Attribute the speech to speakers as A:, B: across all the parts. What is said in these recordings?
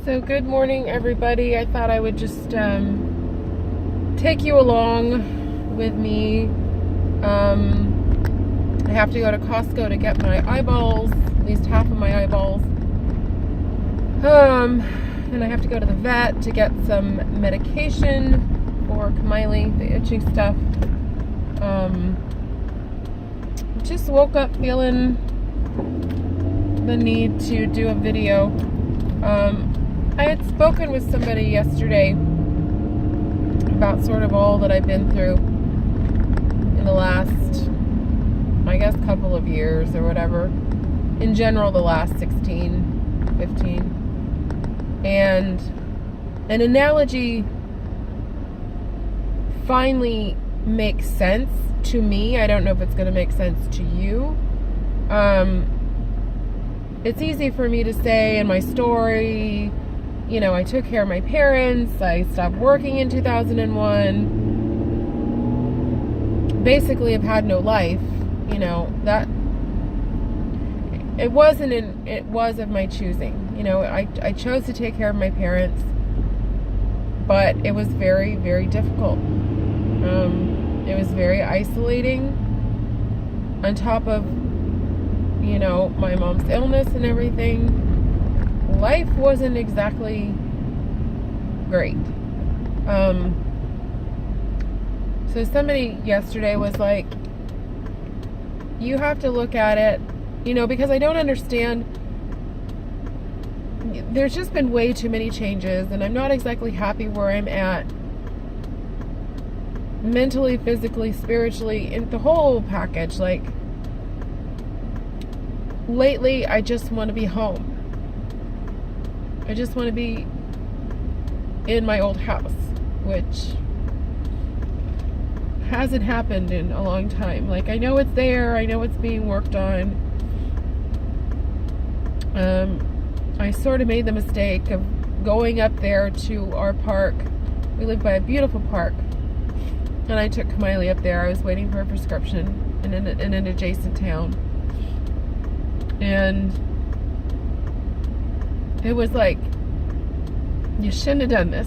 A: So good morning, everybody. I thought I would just take you along with me. I have to go to Costco to get my eyeballs, at least half of my eyeballs. And I have to go to the vet to get some medication for Kamiley, the itching stuff. Just woke up feeling the need to do a video. I had spoken with somebody yesterday about sort of all that I've been through in the last, I guess, couple of years or whatever. In general, the last 16, 15. And an analogy finally makes sense to me. I don't know if it's going to make sense to you. It's easy for me to say in my story, you know, I took care of my parents, I stopped working in 2001, basically I've had no life, you know, that, it was of my choosing, you know, I chose to take care of my parents, but it was very, very difficult. It was very isolating, on top of, you know, my mom's illness and everything. Life wasn't exactly great. So somebody yesterday was like, you have to look at it, you know, because I don't understand. There's just been way too many changes, and I'm not exactly happy where I'm at. Mentally, physically, spiritually, in the whole package. Like, lately, I just want to be home. I just want to be in my old house, which hasn't happened in a long time. Like, I know it's there. I know it's being worked on. I sort of made the mistake of going up there to our park. We live by a beautiful park. And I took Kamiley up there. I was waiting for a prescription in an adjacent town. And it was like, you shouldn't have done this.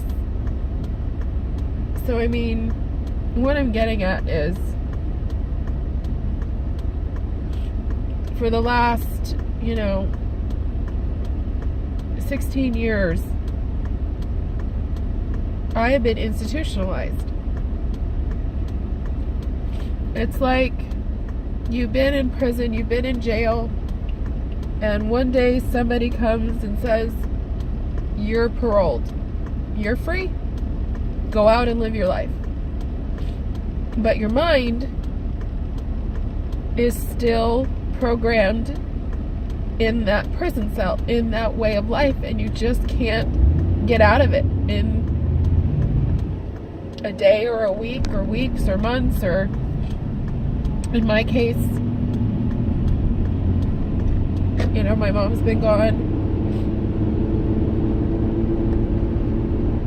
A: So, I mean, what I'm getting at is, for the last, you know, 16 years, I have been institutionalized. It's like you've been in prison, you've been in jail, and one day somebody comes and says, you're paroled. You're free. Go out and live your life. But your mind is still programmed in that prison cell, in that way of life, and you just can't get out of it in a day or a week or weeks or months, or in my case, you know, my mom's been gone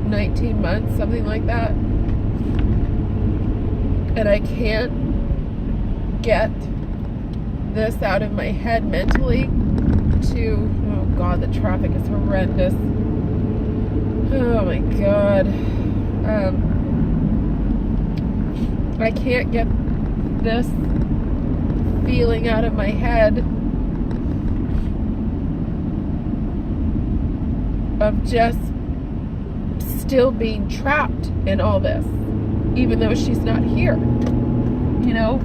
A: 19 months, something like that. And I can't get this out of my head mentally to, oh God, the traffic is horrendous. Oh my God. I can't get this feeling out of my head of just still being trapped in all this, even though she's not here. You know,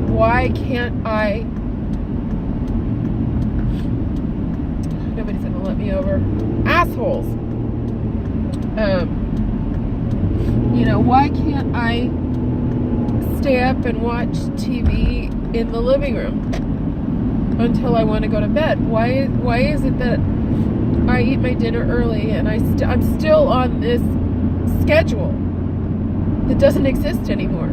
A: why can't I? Nobody's gonna let me over. Assholes. You know, why can't I stay up and watch TV in the living room until I want to go to bed? Why is it that I eat my dinner early and I'm still on this schedule that doesn't exist anymore?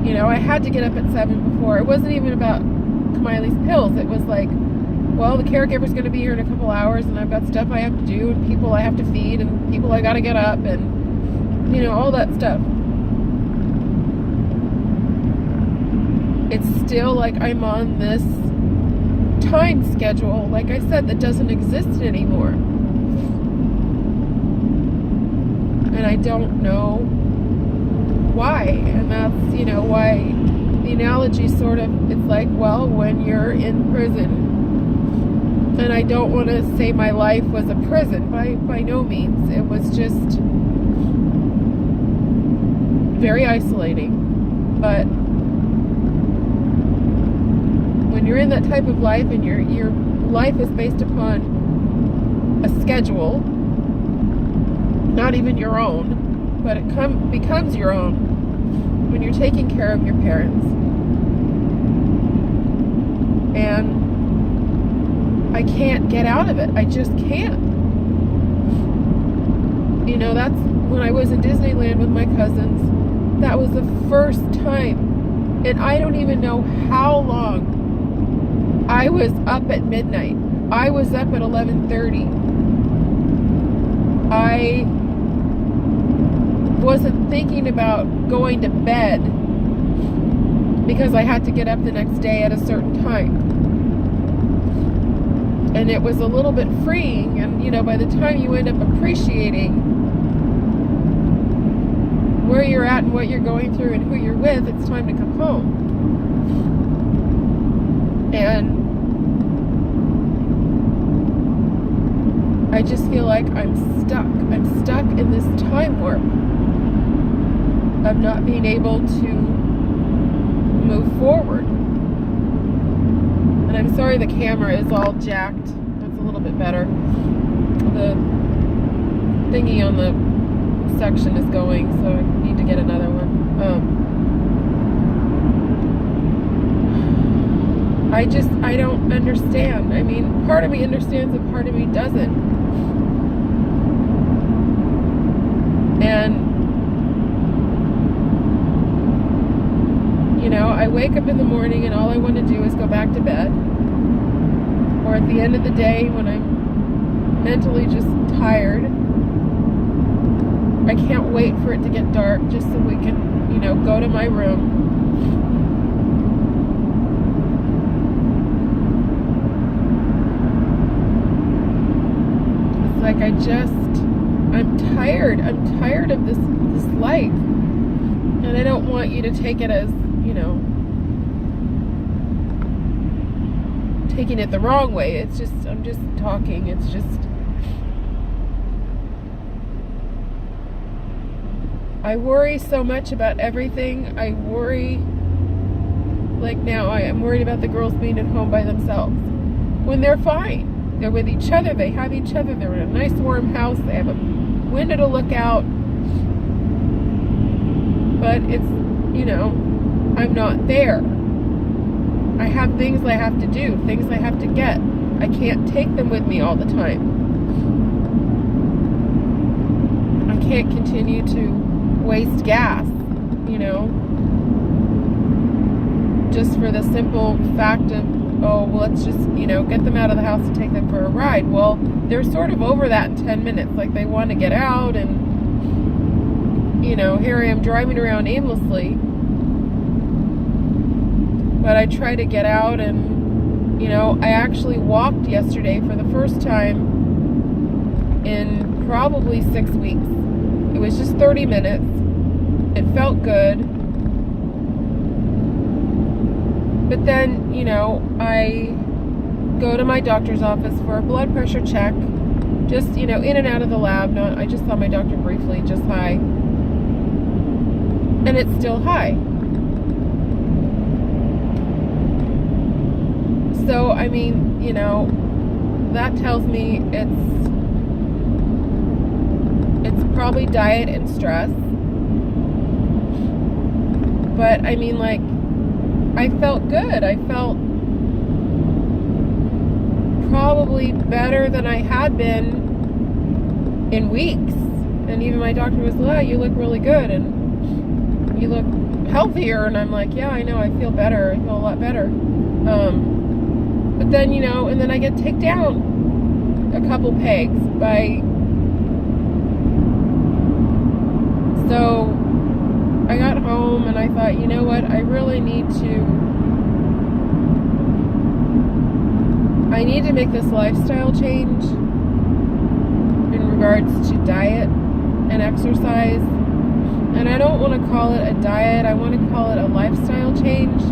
A: You know, I had to get up at 7 before. It wasn't even about Kamiley's pills. It was like, well, the caregiver's going to be here in a couple hours, and I've got stuff I have to do, and people I have to feed, and people I got to get up, and, you know, all that stuff. It's still like I'm on this time schedule, like I said, that doesn't exist anymore. And I don't know why. And that's, why the analogy sort of, it's like, well, when you're in prison, and I don't want to say my life was a prison, by no means. It was just very isolating. But when you're in that type of life and your life is based upon a schedule, not even your own, but it becomes your own when you're taking care of your parents. And I can't get out of it. I just can't. That's when I was in Disneyland with my cousins. That was the first time, and I don't even know how long I was up at midnight. I was up at 11:30. I wasn't thinking about going to bed because I had to get up the next day at a certain time. And it was a little bit freeing, and by the time you end up appreciating where you're at and what you're going through and who you're with, it's time to come home. And I just feel like I'm stuck. I'm stuck in this time warp of not being able to move forward. And I'm sorry the camera is all jacked. That's a little bit better. The thingy on the section is going, so I need to get another one. I don't understand. I mean, part of me understands and part of me doesn't. And I wake up in the morning and all I want to do is go back to bed. Or at the end of the day when I'm mentally just tired, I can't wait for it to get dark just so we can, go to my room. It's like I'm tired. I'm tired of this life. And I don't want you to take it as, taking it the wrong way. It's just, I'm just talking. It's just, I worry so much about everything. I worry, like now, I'm worried about the girls being at home by themselves when they're fine. They're with each other. They have each other. They're in a nice warm house. They have a window to look out. But it's, I'm not there. I have things I have to do, things I have to get. I can't take them with me all the time. I can't continue to waste gas, just for the simple fact of, let's just, get them out of the house and take them for a ride. Well, they're sort of over that in 10 minutes. Like, they want to get out, and, here I am driving around aimlessly. But I try to get out, and, I actually walked yesterday for the first time in probably 6 weeks. It was just 30 minutes. It felt good. But then, I go to my doctor's office for a blood pressure check. Just, in and out of the lab. I just saw my doctor briefly, just high. And it's still high. So, I mean, that tells me it's probably diet and stress. But, I mean, like, I felt good. I felt probably better than I had been in weeks. And even my doctor was like, you look really good, and you look healthier. And I'm like, yeah, I know, I feel better. I feel a lot better. But then, and then I get taken down a couple pegs by, so I got home and I thought, you know what, I really need to I need to make this lifestyle change in regards to diet and exercise. And I don't want to call it a diet. I want to call it a lifestyle change,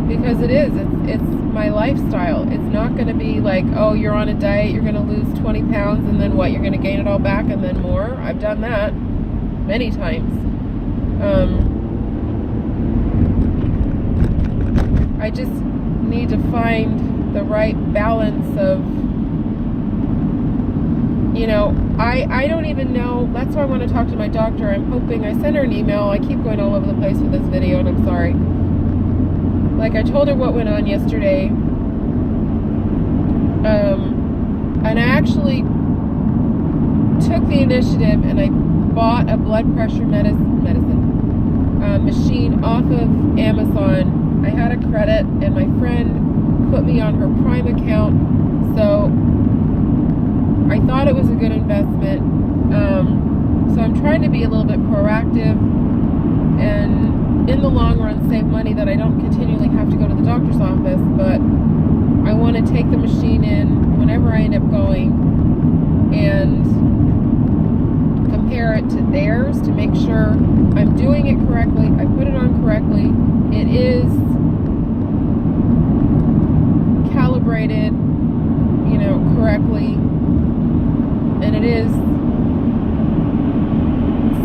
A: because it is. It's my lifestyle. It's not going to be like, oh, you're on a diet, you're going to lose 20 pounds, and then what? You're going to gain it all back and then more. I've done that many times. I just need to find the right balance of, I don't even know. That's why I want to talk to my doctor. I'm hoping, I sent her an email. I keep going all over the place with this video, and I'm sorry. Like, I told her what went on yesterday. And I actually took the initiative and I bought a blood pressure medicine machine off of Amazon. I had a credit, and my friend put me on her Prime account, so I thought it was a good investment. So I'm trying to be a little bit proactive and in the long run save money that I don't continually have to go to the doctor's office, but I want to take the machine in whenever I end up going and compare it to theirs to make sure I'm doing it correctly. I put it on correctly. It is calibrated, correctly, and it is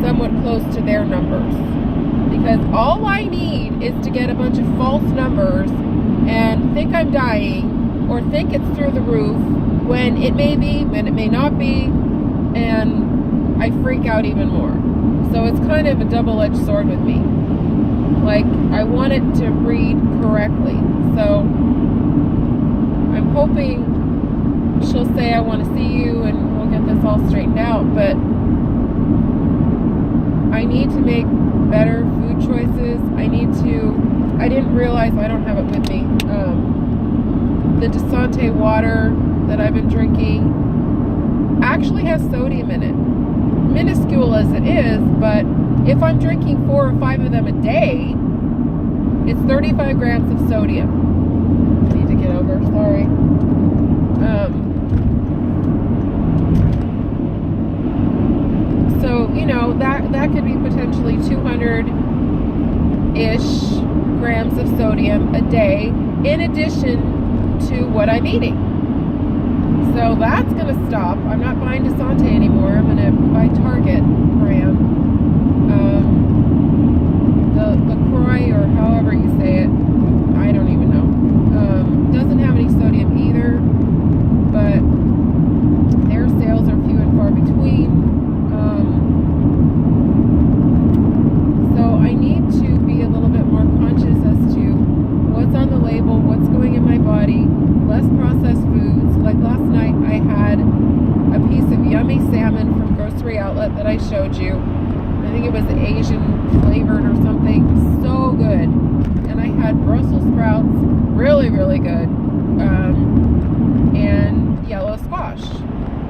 A: somewhat close to their numbers, because all I need is to get a bunch of false numbers and think I'm dying or think it's through the roof when it may be, when it may not be, and I freak out even more. So it's kind of a double-edged sword with me. Like, I want it to read correctly, so I'm hoping she'll say, I want to see you, and we'll get this all straightened out. But I need to make better food choices. I didn't realize, I don't have it with me, the Desante water that I've been drinking actually has sodium in it. Minuscule as it is, but if the I'm drinking 4 or 5 of them a day, it's 35 grams of sodium. I need to get over, sorry. So, that could be potentially 200-ish grams of sodium a day, in addition to what I'm eating. So that's going to stop. I'm not buying Desante anymore. I'm going to buy Target brand. The LaCroix, or however you say it, I don't even know. Doesn't have any sodium either, but their sales are few and far between. So I need to be a little bit more conscious as to what's on the label, what's going in my body, less processed foods. Like last night I had a piece of yummy salmon from Grocery Outlet that I showed you. I think it was Asian flavored or something. So good. And I had Brussels sprouts, really, really good, and yellow squash.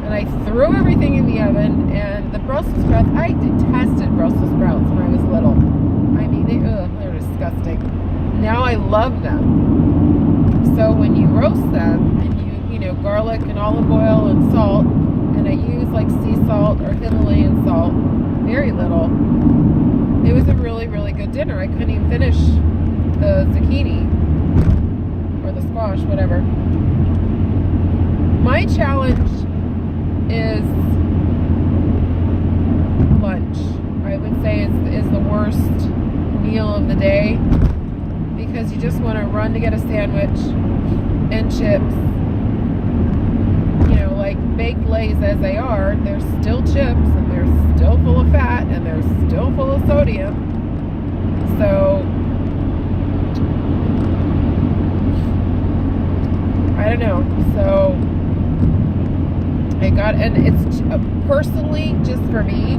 A: And I threw everything in the oven, and the Brussels sprouts, I detested Brussels sprouts when I was little. I mean, they're disgusting. Now I love them. So when you roast them, and garlic and olive oil and salt, and I use like sea salt or Himalayan salt, very little. It was a really, really good dinner. I couldn't even finish the zucchini or the squash, whatever. My challenge is lunch. I would say is the worst meal of the day, because you just want to run to get a sandwich and chips. Like baked Lays as they are, they're still chips, and they're still full of fat, and they're still full of sodium. So I don't know. So and it's personally just for me.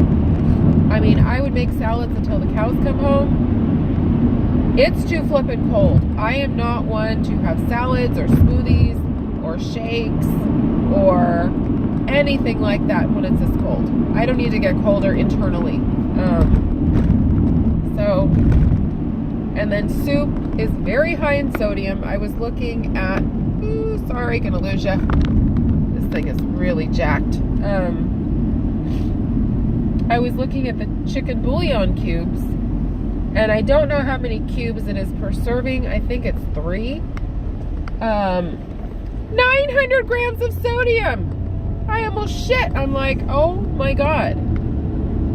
A: I mean, I would make salads until the cows come home. It's too flippin' cold. I am not one to have salads or smoothies or shakes or anything like that when it's this cold. I don't need to get colder internally. And then soup is very high in sodium. I was looking at, breaking to lose ya. This thing is really jacked. I was looking at the chicken bouillon cubes, and I don't know how many cubes it is per serving. I think it's 3. 900 grams of sodium. I almost shit. I'm like, oh my God.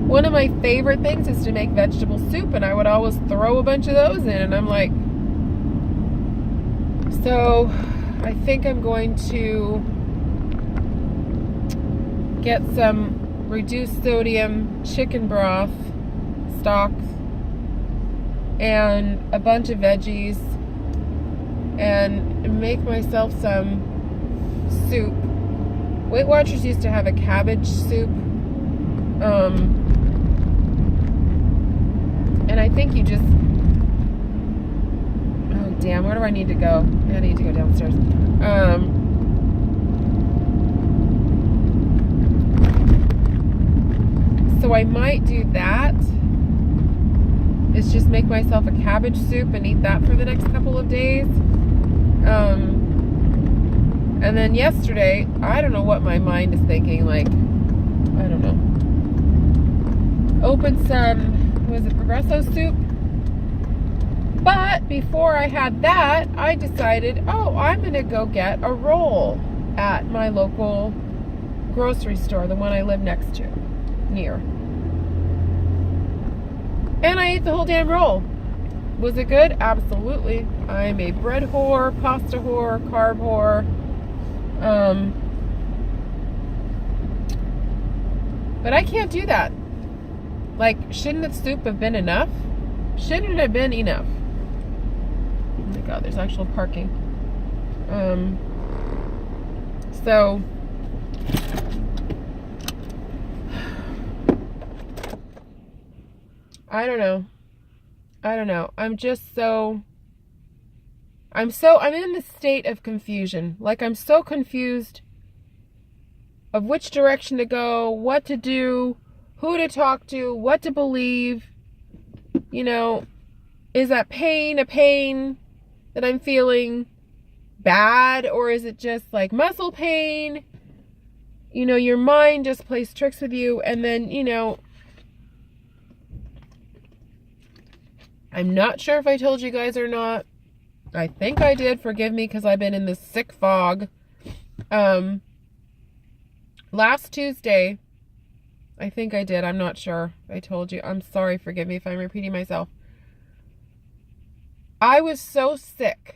A: One of my favorite things is to make vegetable soup, and I would always throw a bunch of those in, and I'm like, so I think I'm going to get some reduced sodium chicken broth stock and a bunch of veggies and make myself some soup. Weight Watchers used to have a cabbage soup. And I think you just... Oh, damn, where do I need to go? I need to go downstairs. So I might do that. Is just make myself a cabbage soup and eat that for the next couple of days. And then yesterday, I don't know what my mind is thinking, like, I don't know. Opened some, was it Progresso soup? But before I had that, I decided, oh, I'm going to go get a roll at my local grocery store, the one I live next to, near. And I ate the whole damn roll. Was it good? Absolutely. I'm a bread whore, pasta whore, carb whore. But I can't do that. Like, shouldn't the soup have been enough? Shouldn't it have been enough? Oh my God, there's actual parking. So I don't know. I'm in this state of confusion. Like, I'm so confused of which direction to go, what to do, who to talk to, what to believe. You know, is that pain a pain that I'm feeling bad, or is it just like muscle pain? You know, your mind just plays tricks with you, and then, you know, I'm not sure if I told you guys or not. I think I did. Forgive me, because I've been in this sick fog. Last Tuesday, I think I did. I'm not sure. I told you. I'm sorry. Forgive me if I'm repeating myself. I was so sick.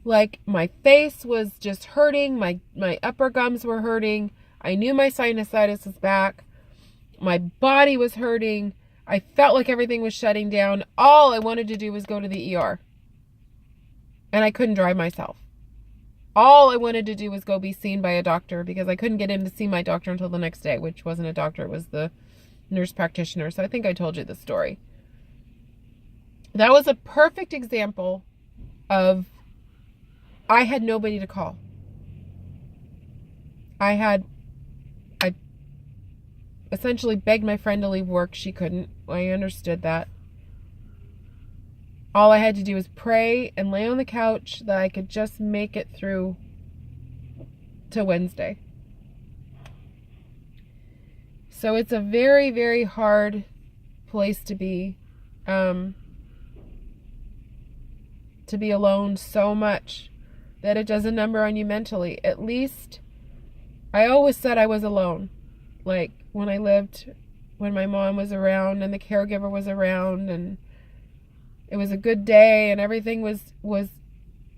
A: Like, my face was just hurting. My upper gums were hurting. I knew my sinusitis was back. My body was hurting. I felt like everything was shutting down. All I wanted to do was go to the ER. And I couldn't drive myself. All I wanted to do was go be seen by a doctor, because I couldn't get in to see my doctor until the next day, which wasn't a doctor. It was the nurse practitioner. So I think I told you the story. That was a perfect example of I had nobody to call. I essentially begged my friend to leave work. She couldn't. I understood that. All I had to do was pray and lay on the couch that I could just make it through to Wednesday. So it's a very, very hard place to be alone so much that it does a number on you mentally. At least I always said I was alone. Like, when my mom was around and the caregiver was around, and it was a good day and everything was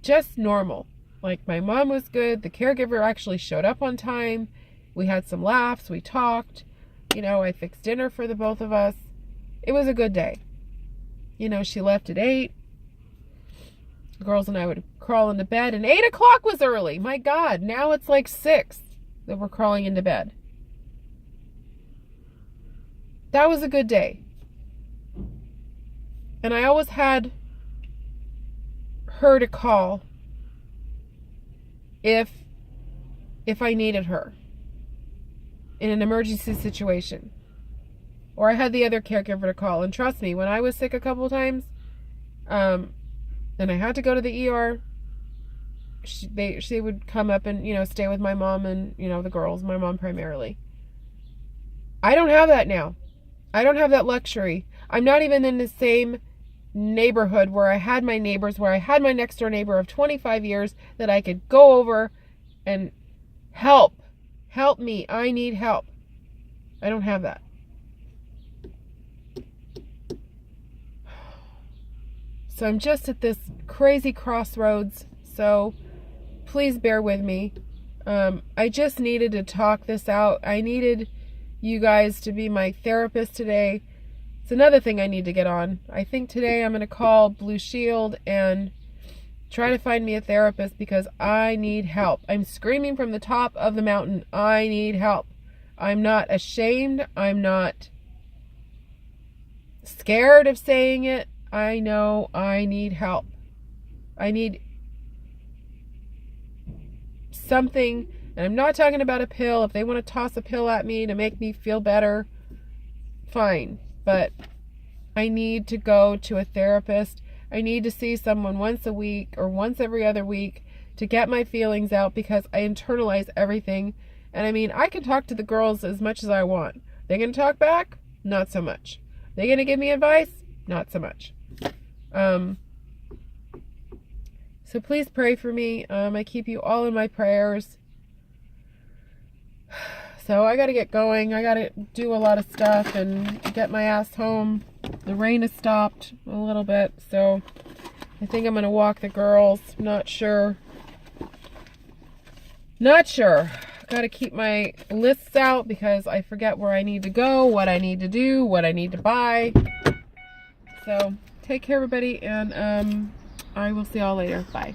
A: just normal. Like, my mom was good. The caregiver actually showed up on time. We had some laughs. We talked. You know, I fixed dinner for the both of us. It was a good day. You know, she left at 8. The girls and I would crawl into bed, and 8 o'clock was early. My God, now it's like 6 that we're crawling into bed. That was a good day. And I always had her to call if I needed her in an emergency situation. Or I had the other caregiver to call. And trust me, when I was sick a couple of times, and I had to go to the ER, she would come up and, stay with my mom and, the girls, my mom primarily. I don't have that now. I don't have that luxury. I'm not even in the same neighborhood where I had my neighbors, where I had my next door neighbor of 25 years that I could go over and help me. I need help. I don't have that. So I'm just at this crazy crossroads. So please bear with me. I just needed to talk this out. I needed you guys to be my therapist today. It's another thing I need to get on. I think today I'm going to call Blue Shield and try to find me a therapist because I need help. I'm screaming from the top of the mountain. I need help. I'm not ashamed. I'm not scared of saying it. I know I need help. I need something, and I'm not talking about a pill. If they want to toss a pill at me to make me feel better, fine. But I need to go to a therapist. I need to see someone once a week or once every other week to get my feelings out because I internalize everything. And I mean, I can talk to the girls as much as I want. They going to talk back? Not so much. They going to give me advice? Not so much. So please pray for me. I keep you all in my prayers. So I got to get going. I got to do a lot of stuff and get my ass home. The rain has stopped a little bit, so I think I'm going to walk the girls. Not sure. Got to keep my lists out because I forget where I need to go, what I need to do, what I need to buy. So take care, everybody, and I will see y'all later. Bye.